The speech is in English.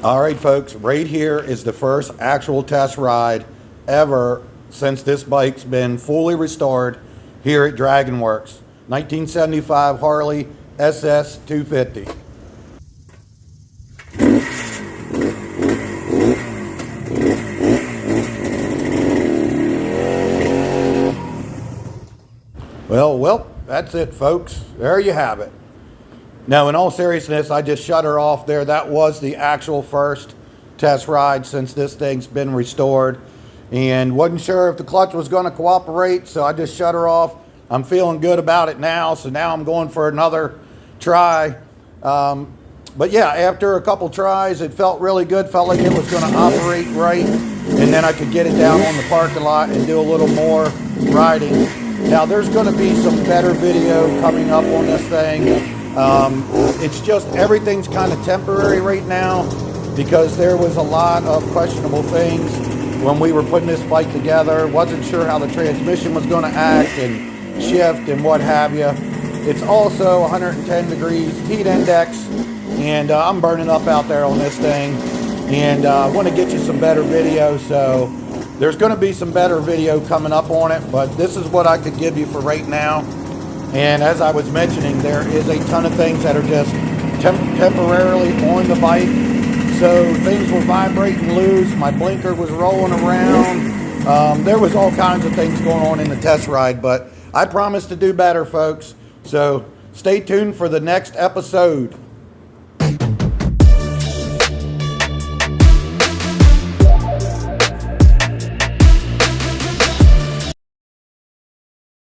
All right, folks, right here is the first actual test ride ever since this bike's been fully restored here at Worx. 1975 Harley SS250. Well, that's it, folks. There you have it. Now, in all seriousness, I just shut her off there. That was the actual first test ride since this thing's been restored. And wasn't sure if the clutch was going to cooperate, so I just shut her off. I'm feeling good about it now, so now I'm going for another try. But yeah, after a couple tries, it felt really good. Felt like it was going to operate right. And then I could get it down on the parking lot and do a little more riding. Now, there's going to be some better video coming up on this thing. It's just everything's kind of temporary right now because there was a lot of questionable things when we were putting this bike together. Wasn't sure how the transmission was going to act and shift and what have you. It's also 110 degrees heat index, and I'm burning up out there on this thing, and I want to get you some better video. So there's going to be some better video coming up on it, but this is what I could give you for right now. And as I was mentioning, there is a ton of things that are just temporarily on the bike. So things were vibrating loose. My blinker was rolling around. There was all kinds of things going on in the test ride, but I promise to do better, folks. So stay tuned for the next episode.